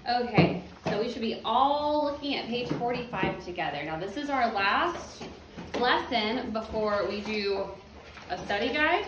Okay, so we should be all looking at page 45 together. Now this is our last lesson before we do a study guide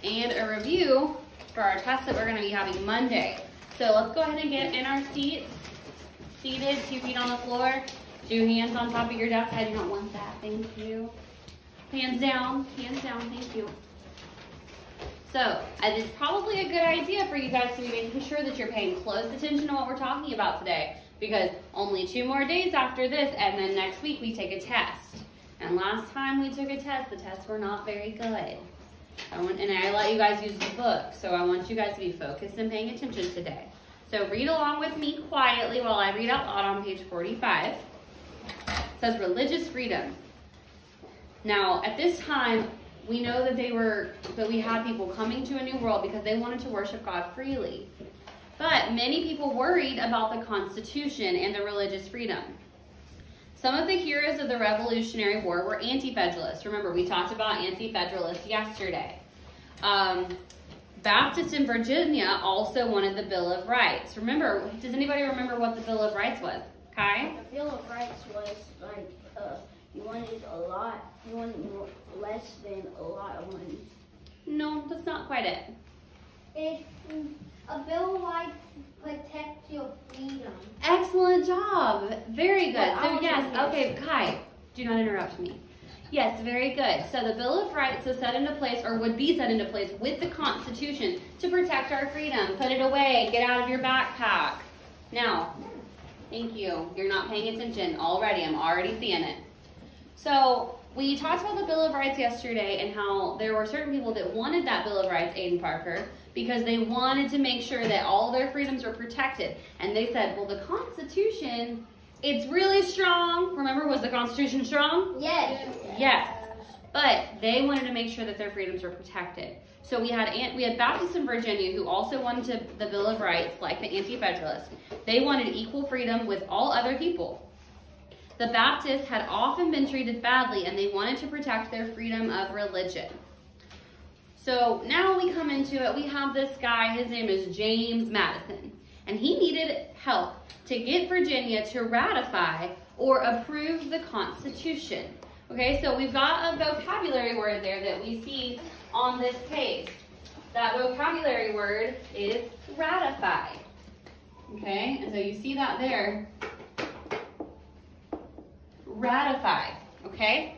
and a review for our test that we're going to be having Monday. So let's go ahead and get in our seats, seated, 2 feet on the floor, 2 hands on top of your desk. I do not want that, thank you. Hands down, thank you. So, it's probably a good idea for you guys to be making sure that you're paying close attention to what we're talking about today, because only 2 more days after this, and then next week we take a test. And last time we took a test, the tests were not very good. And I let you guys use the book, so I want you guys to be focused and paying attention today. So read along with me quietly while I read out loud on page 45. It says religious freedom. Now, at this time, we know that we had people coming to a new world because they wanted to worship God freely. But many people worried about the Constitution and the religious freedom. Some of the heroes of the Revolutionary War were anti-federalists. Remember, we talked about anti-federalists yesterday. Baptists in Virginia also wanted the Bill of Rights. Remember, does anybody remember what the Bill of Rights was? Kai? The Bill of Rights was like, you wanted less than a lot of money. No, that's not quite it. It's a Bill of Rights protects your freedom. Excellent job. Very good. So yes, okay, Kai, do not interrupt me. Yes, very good. So the Bill of Rights was set into place, or would be set into place with the Constitution to protect our freedom. Put it away, get out of your backpack. Now, thank you. You're not paying attention already. I'm already seeing it. So we talked about the Bill of Rights yesterday and how there were certain people that wanted that Bill of Rights, Aiden Parker, because they wanted to make sure that all their freedoms were protected. And they said, well, the Constitution, it's really strong. Remember, was the Constitution strong? Yes. Yes. But they wanted to make sure that their freedoms were protected. So we had Baptists in Virginia who also wanted the Bill of Rights, like the Anti-Federalists. They wanted equal freedom with all other people. The Baptists had often been treated badly, and they wanted to protect their freedom of religion. So now we come into it. We have this guy, his name is James Madison, and he needed help to get Virginia to ratify or approve the Constitution. Okay, so we've got a vocabulary word there that we see on this page. That vocabulary word is ratify. Okay, and so you see that there. Ratify, okay?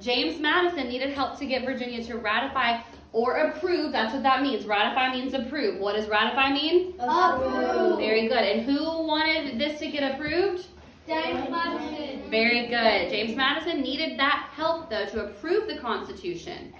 James Madison needed help to get Virginia to ratify or approve. That's what that means. Ratify means approve. What does ratify mean? Approve. Very good. And who wanted this to get approved? James Madison. Very good. James Madison needed that help, though, to approve the Constitution.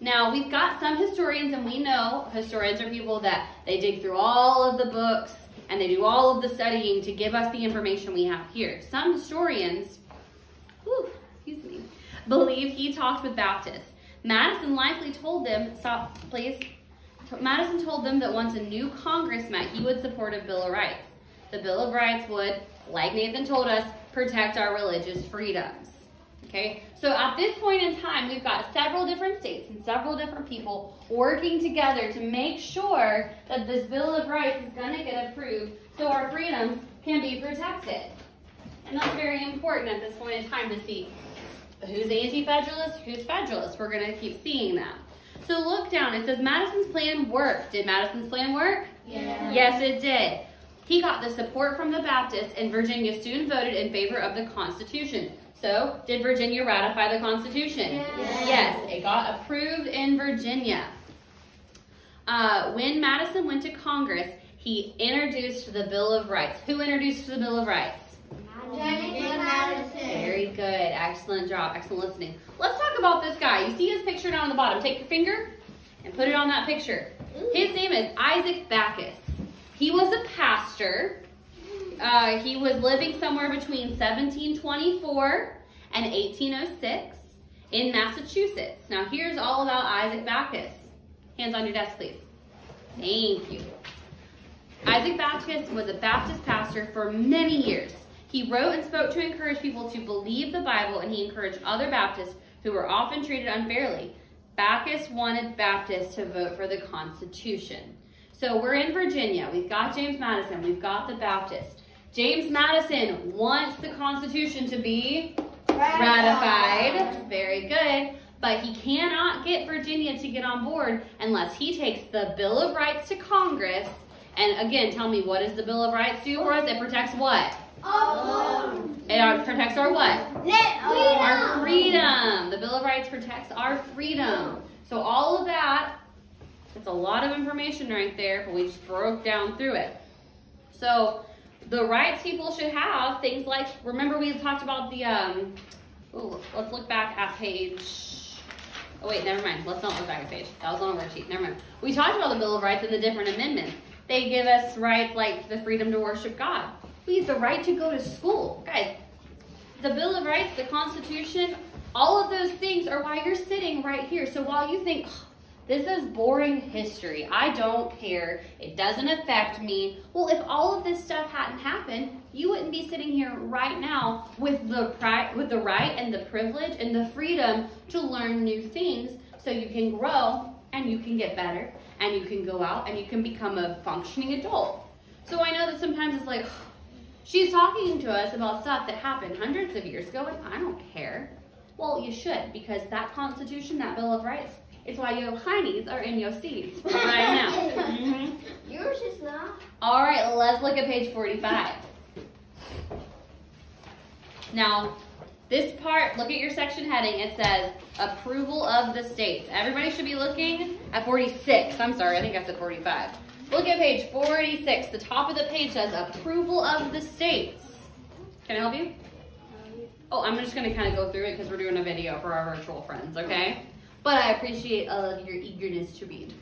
Now, we've got some historians, and we know historians are people that they dig through all of the books and they do all of the studying to give us the information we have here. Some historians, believe he talked with Baptists. Madison likely told them, stop please. Madison told them that once a new Congress met, he would support a Bill of Rights. The Bill of Rights would, like Nathan told us, protect our religious freedoms. Okay, so at this point in time, we've got several different states and several different people working together to make sure that this Bill of Rights is going to get approved so our freedoms can be protected. And that's very important at this point in time to see who's anti-federalist, who's federalist. We're going to keep seeing that. So look down. It says Madison's plan worked. Did Madison's plan work? Yes. Yes, it did. He got the support from the Baptists, and Virginia soon voted in favor of the Constitution. So, did Virginia ratify the Constitution? Yes. Yes, it got approved in Virginia. When Madison went to Congress, he introduced the Bill of Rights. Who introduced the Bill of Rights? James Madison. Very good. Excellent job. Excellent listening. Let's talk about this guy. You see his picture down on the bottom. Take your finger and put it on that picture. His name is Isaac Backus. He was a pastor. He was living somewhere between 1724 and 1806 in Massachusetts. Now here's all about Isaac Backus. Hands on your desk, please. Thank you. Isaac Backus was a Baptist pastor for many years. He wrote and spoke to encourage people to believe the Bible, and he encouraged other Baptists who were often treated unfairly. Backus wanted Baptists to vote for the Constitution. So we're in Virginia. We've got James Madison. We've got the Baptist. James Madison wants the Constitution to be ratified. Very good. But he cannot get Virginia to get on board unless he takes the Bill of Rights to Congress. And again, tell me, what does the Bill of Rights do for us? It protects what? It protects our what? Our freedom. The Bill of Rights protects our freedom. So all of that, it's a lot of information right there, but we just broke down through it. So the rights people should have, things like, remember we talked about the, let's look back at page, oh wait, never mind. Let's not look back at page. That was on our worksheet. Never mind. We talked about the Bill of Rights and the different amendments. They give us rights like the freedom to worship God. We have the right to go to school. Guys, the Bill of Rights, the Constitution, all of those things are why you're sitting right here. So while you think, this is boring history, I don't care, it doesn't affect me. Well, if all of this stuff hadn't happened, you wouldn't be sitting here right now with the right and the privilege and the freedom to learn new things so you can grow and you can get better and you can go out and you can become a functioning adult. So I know that sometimes it's like, she's talking to us about stuff that happened hundreds of years ago and I don't care. Well, you should, because that Constitution, that Bill of Rights, it's why your heinies are in your seats right now. Yours is not. All right, let's look at page 45. Now, this part, look at your section heading. It says approval of the states. Everybody should be looking at 46. I'm sorry, I think I said 45. Look at page 46. The top of the page says approval of the states. Can I help you? Oh, I'm just going to kind of go through it because we're doing a video for our virtual friends, okay? But I appreciate all of your eagerness to read.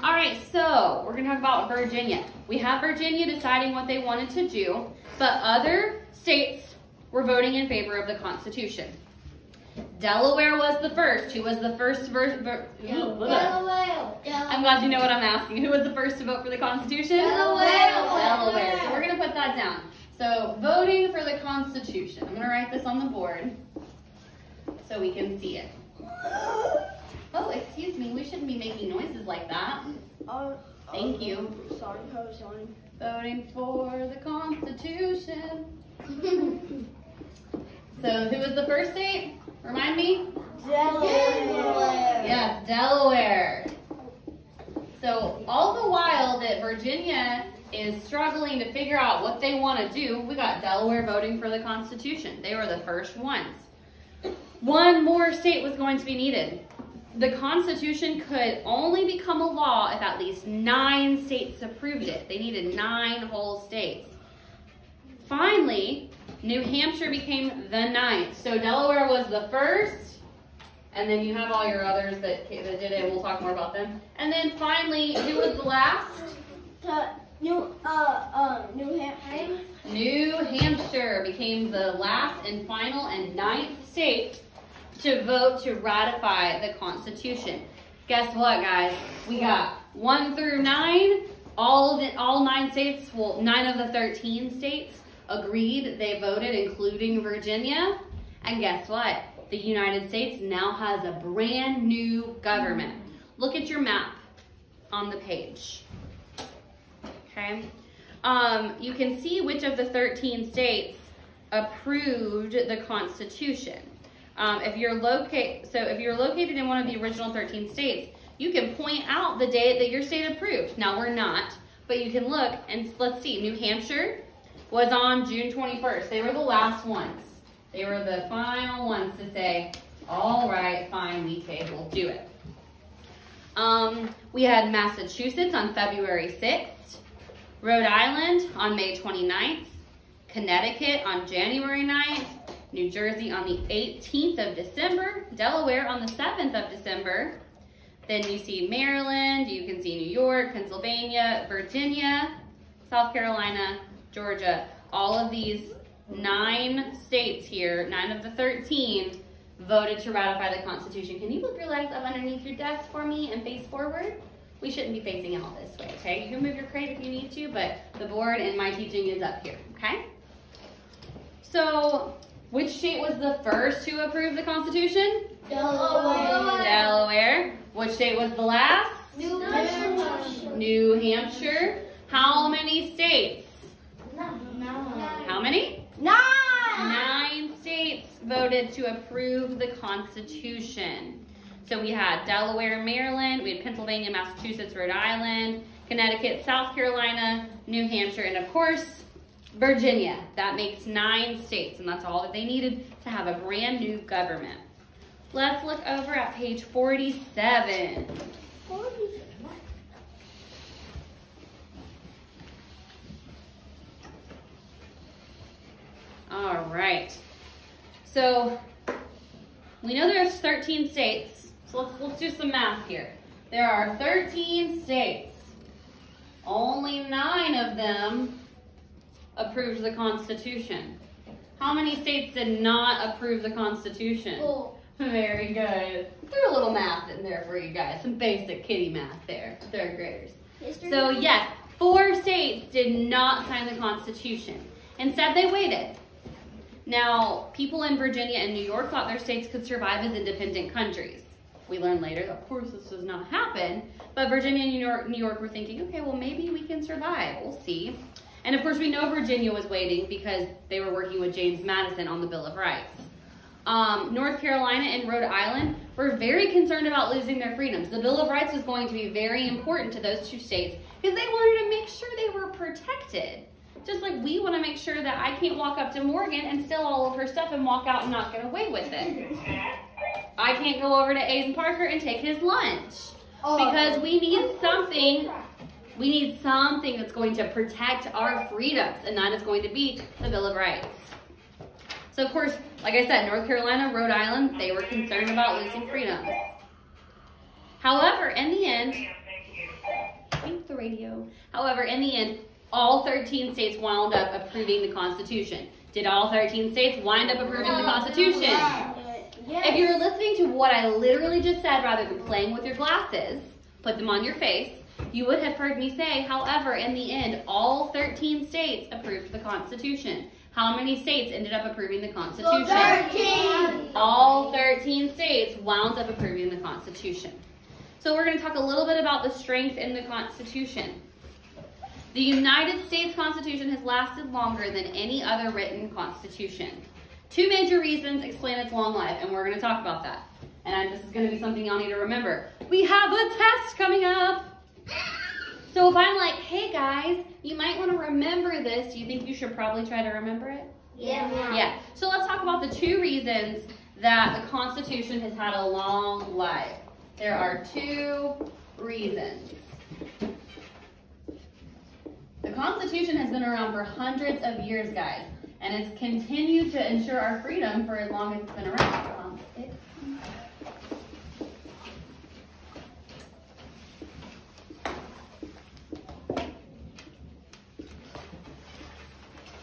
All right, so we're going to talk about Virginia. We have Virginia deciding what they wanted to do, but other states were voting in favor of the Constitution. Delaware was the first. Who was the first? Delaware. I'm glad you know what I'm asking. Who was the first to vote for the Constitution? Delaware. Delaware. So we're going to put that down. So voting for the Constitution. I'm going to write this on the board so we can see it. Oh, excuse me. We shouldn't be making noises like that. Thank you. Sorry. Voting for the Constitution. So who was the first state? Remind me? Delaware. Yes, Delaware. So all the while that Virginia is struggling to figure out what they want to do, we got Delaware voting for the Constitution. They were the first ones. One more state was going to be needed. The Constitution could only become a law if at least 9 states approved it. They needed 9 whole states. Finally, New Hampshire became the 9th. So Delaware was the first, and then you have all your others that did it, and we'll talk more about them. And then finally, who was the last? New Hampshire. New Hampshire became the last and final and 9th state to vote to ratify the Constitution. Guess what, guys? We got 1 through 9. All 9 states, well, 9 of the 13 states agreed. They voted, including Virginia. And guess what? The United States now has a brand new government. Look at your map on the page. Okay? You can see which of the 13 states approved the Constitution. If you're located in one of the original 13 states, you can point out the date that your state approved. Now we're not, but you can look and let's see. New Hampshire was on June 21st. They were the last ones. They were the final ones to say, all right, fine, we'll do it. We had Massachusetts on February 6th, Rhode Island on May 29th, Connecticut on January 9th, New Jersey on the 18th of December, Delaware on the 7th of December. Then you see Maryland, you can see New York, Pennsylvania, Virginia, South Carolina, Georgia. All of these 9 states here, 9 of the 13, voted to ratify the Constitution. Can you move your legs up underneath your desk for me and face forward? We shouldn't be facing out this way, okay? You can move your crate if you need to, but the board and my teaching is up here, okay? So, which state was the first to approve the Constitution? Delaware. Delaware. Which state was the last? New Hampshire. How many states? How many? 9 states voted to approve the Constitution. So we had Delaware, Maryland, we had Pennsylvania, Massachusetts, Rhode Island, Connecticut, South Carolina, New Hampshire, and of course, Virginia. That makes 9 states, and that's all that they needed to have a brand new government. Let's look over at page 47. All right. So we know there's 13 states. So let's do some math here. There are 13 states. Only 9 of them approved the Constitution. How many states did not approve the Constitution? 4. Very good. Threw a little math in there for you guys. Some basic kitty math there for 3rd graders. So yes, 4 states did not sign the Constitution. Instead, they waited. Now, people in Virginia and New York thought their states could survive as independent countries. We learned later, of course, this does not happen, but Virginia and New York were thinking, okay, well, maybe we can survive. We'll see. And of course, we know Virginia was waiting because they were working with James Madison on the Bill of Rights. North Carolina and Rhode Island were very concerned about losing their freedoms. The Bill of Rights was going to be very important to those 2 states because they wanted to make sure they were protected. Just like we want to make sure that I can't walk up to Morgan and steal all of her stuff and walk out and not get away with it. I can't go over to Aiden Parker and take his lunch. Because we need something that's going to protect our freedoms, and that is going to be the Bill of Rights. So of course, like I said, North Carolina, Rhode Island, they were concerned about losing freedoms. However, in the end, thank the radio. However, in the end, all 13 states wound up approving the Constitution. Did all 13 states wind up approving the Constitution? Yes. If you were listening to what I literally just said rather than playing with your glasses, put them on your face, you would have heard me say, however, in the end, all 13 states approved the Constitution. How many states ended up approving the Constitution? 13. All 13 states wound up approving the Constitution. So we're going to talk a little bit about the strength in the Constitution. The United States Constitution has lasted longer than any other written constitution. 2 major reasons explain its long life, and we're going to talk about that. And this is going to be something y'all need to remember. We have a test coming up. So if I'm like, hey guys, you might want to remember this, do you think you should probably try to remember it? Yeah. So let's talk about the 2 reasons that the Constitution has had a long life. There are 2 reasons. The Constitution has been around for hundreds of years, guys, and it's continued to ensure our freedom for as long as it's been around.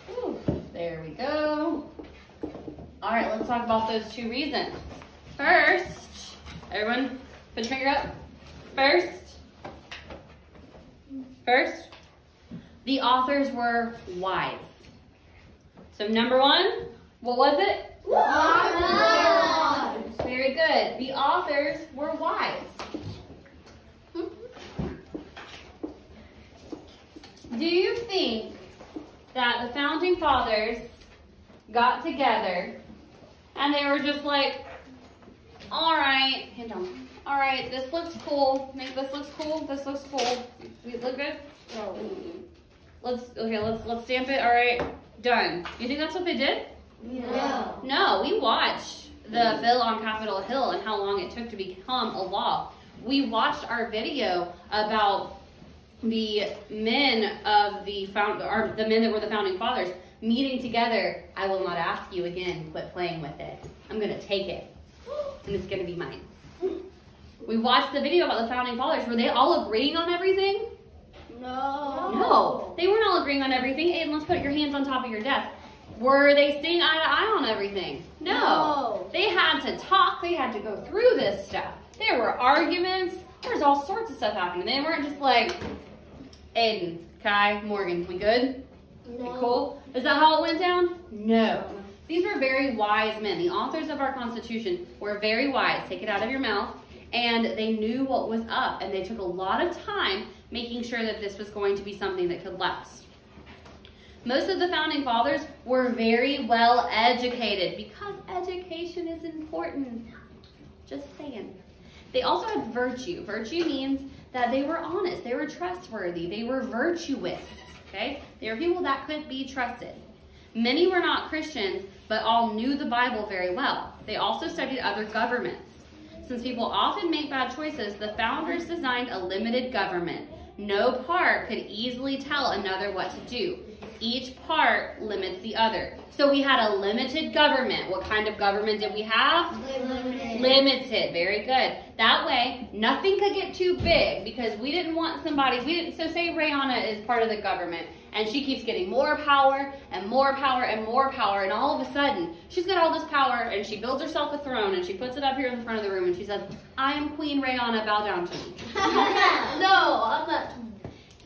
Ooh, there we go. All right, let's talk about those 2 reasons. First, everyone, put your finger up. First, the authors were wise. So number 1, what was it? Wise. Very good. The authors were wise. Do you think that the founding fathers got together and they were just like, all right, hand on. All right, this looks cool. This looks cool. This looks cool. We look good? Let's stamp it. All right, done. You think that's what they did? No, we watched the bill on Capitol Hill and how long it took to become a law. We watched our video about the men of the men that were the founding fathers meeting together. I will not ask you again. Quit playing with it. I'm gonna take it, and it's gonna be mine. We watched the video about the founding fathers. Were they all agreeing on everything? No, they weren't all agreeing on everything. Aiden, let's put your hands on top of your desk. Were they seeing eye to eye on everything? No. They had to talk. They had to go through this stuff. There were arguments. There's all sorts of stuff happening. They weren't just like, Aiden, Kai, Morgan, we good? No. We cool? Is that how it went down? No. These were very wise men. The authors of our Constitution were very wise. Take it out of your mouth. and they knew what was up, and they took a lot of time making sure that this was going to be something that could last. Most of the founding fathers were very well educated because education is important. Just saying. They also had virtue. Virtue means that they were honest, they were trustworthy, they were virtuous, okay? They were people that could be trusted. Many were not Christians, but all knew the Bible very well. They also studied other governments. Since people often make bad choices, the founders designed a limited government. No part could easily tell another what to do. Each part limits the other. So we had a limited government. What kind of government did we have? Limited. Very good. That way, nothing could get too big because we didn't want somebody, so say Rayana is part of the government and she keeps getting more power and more power and more power, and all of a sudden, she's got all this power and she builds herself a throne and she puts it up here in the front of the room and she says, I am Queen Rayana, bow down to me. No, I'm not.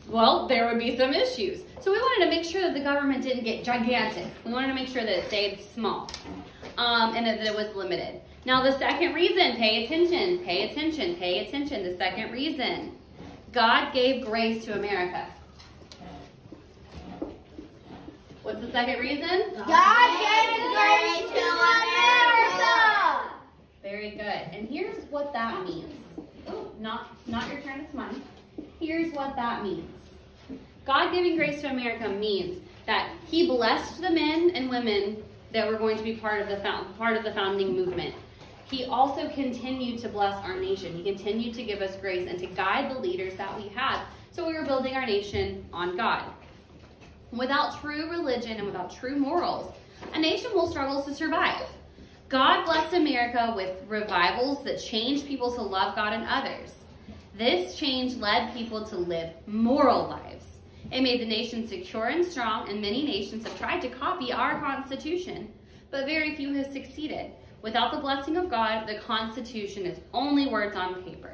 Well, there would be some issues. So we wanted to make sure that the government didn't get gigantic. We wanted to make sure that it stayed small and that it was limited. Now the second reason, pay attention, pay attention, pay attention. The second reason, God gave grace to America. What's the second reason? God gave grace to America. Very good. And here's what that means. Oh, not your turn, it's mine. Here's what that means. God giving grace to America means that He blessed the men and women that were going to be part of the founding movement. He also continued to bless our nation. He continued to give us grace and to guide the leaders that we had. So we were building our nation on God. Without true religion and without true morals, a nation will struggle to survive. God blessed America with revivals that changed people to love God and others. This change led people to live moral lives. It made the nation secure and strong, and many nations have tried to copy our Constitution, but very few have succeeded. Without the blessing of God, the Constitution is only words on paper.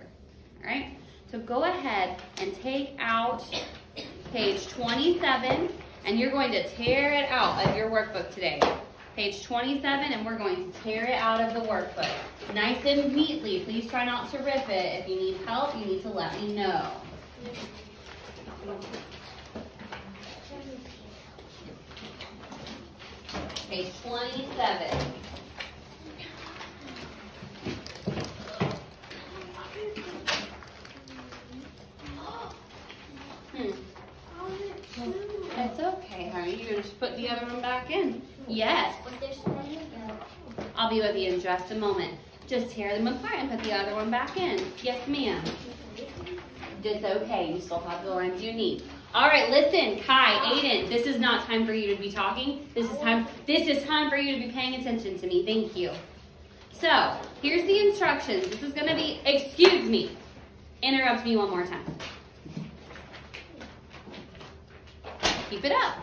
All right? So go ahead and take out page 27, and you're going to tear it out of your workbook today. Page 27, and we're going to tear it out of the workbook. Nice and neatly. Please try not to rip it. If you need help, you need to let me know. Page 27. It's okay, honey. You're going to just put the other one back in. Yes. I'll be with you in just a moment. Just tear them apart and put the other one back in. Yes, ma'am. It's okay. You still have the ones you need. All right, listen, Kai, Aiden, this is not time for you to be talking. This is time for you to be paying attention to me. Thank you. So, here's the instructions. This is going to be, excuse me. Interrupt me one more time. Keep it up.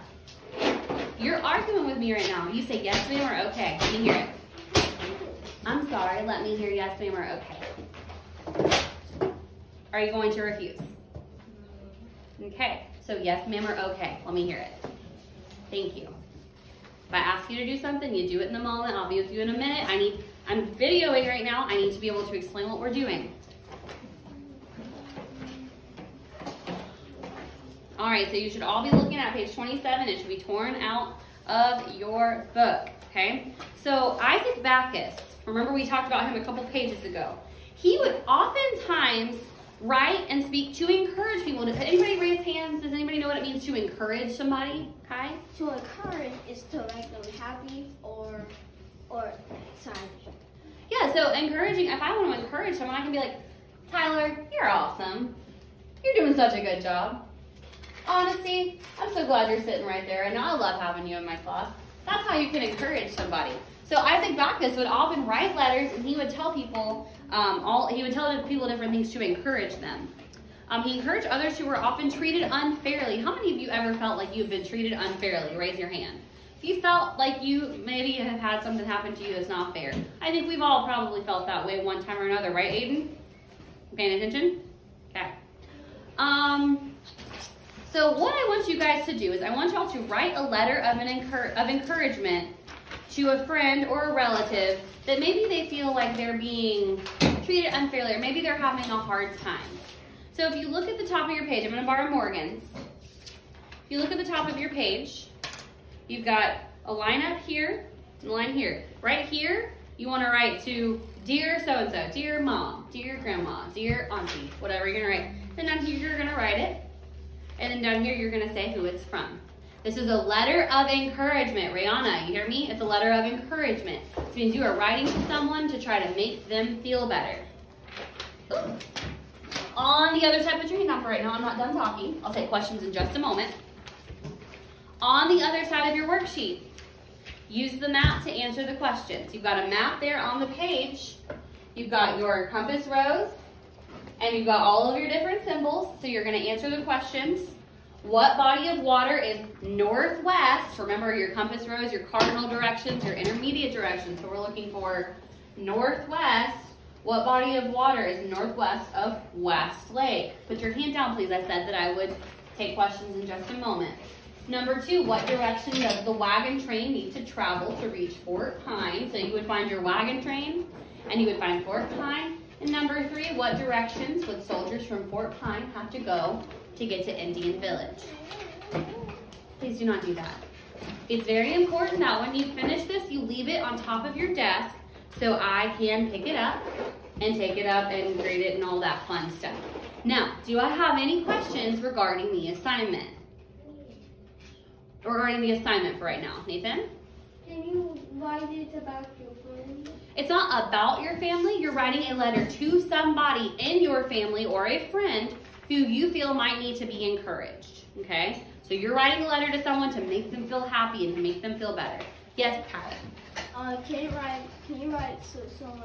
You're arguing with me right now. You say yes, ma'am, or okay. Let me hear it. I'm sorry. Let me hear yes, ma'am, or okay. Are you going to refuse? Okay. So yes, ma'am, or okay. Let me hear it. Thank you. If I ask you to do something, you do it in the moment. I'll be with you in a minute. I'm videoing right now. I need to be able to explain what we're doing. All right, so you should all be looking at page 27. It should be torn out of your book, okay? So Isaac Backus, remember we talked about him a couple pages ago. He would oftentimes write and speak to encourage people. Did anybody raise hands? Does anybody know what it means to encourage somebody? Kai? To encourage is to make them happy or excited. Yeah, so encouraging, if I want to encourage someone, I can be like, Tyler, you're awesome. You're doing such a good job. Honesty, I'm so glad you're sitting right there, and I love having you in my class. That's how you can encourage somebody. So Isaac Backus would often write letters, and he would tell people, different things to encourage them. He encouraged others who were often treated unfairly. How many of you ever felt like you've been treated unfairly? Raise your hand. If you felt like you maybe have had something happen to you that's not fair. I think we've all probably felt that way one time or another, right, Aiden? Paying attention? Okay. So what I want you guys to do is I want y'all to write a letter of encouragement to a friend or a relative that maybe they feel like they're being treated unfairly, or maybe they're having a hard time. So if you look at the top of your page, I'm gonna borrow Morgan's. If you look at the top of your page, you've got a line up here, and a line here. Right here, you wanna write to dear so-and-so, dear mom, dear grandma, dear auntie, whatever you're gonna write. Then down here, you're gonna write it. And then down here, you're gonna say who it's from. This is a letter of encouragement. Rihanna, you hear me? It's a letter of encouragement. This means you are writing to someone to try to make them feel better. Ooh. On the other side, put your hand down for right now. I'm not done talking. I'll take questions in just a moment. On the other side of your worksheet, use the map to answer the questions. You've got a map there on the page. You've got your compass rose, and you've got all of your different symbols. So you're gonna answer the questions. What body of water is northwest? Remember your compass rose, your cardinal directions, your intermediate directions. So we're looking for northwest. What body of water is northwest of West Lake? Put your hand down, please. I said that I would take questions in just a moment. Number 2, what direction does the wagon train need to travel to reach Fort Pine? So you would find your wagon train, and you would find Fort Pine. And number 3, what directions would soldiers from Fort Pine have to go to get to Indian Village? Please do not do that. It's very important that when you finish this, you leave it on top of your desk so I can pick it up and take it up and grade it and all that fun stuff. Now, do I have any questions regarding the assignment? Regarding the assignment for right now, Nathan? Can you write it about your family? It's not about your family. You're writing a letter to somebody in your family or a friend who you feel might need to be encouraged, okay? So you're writing a letter to someone to make them feel happy and to make them feel better. Yes, Kyla? Can you write so someone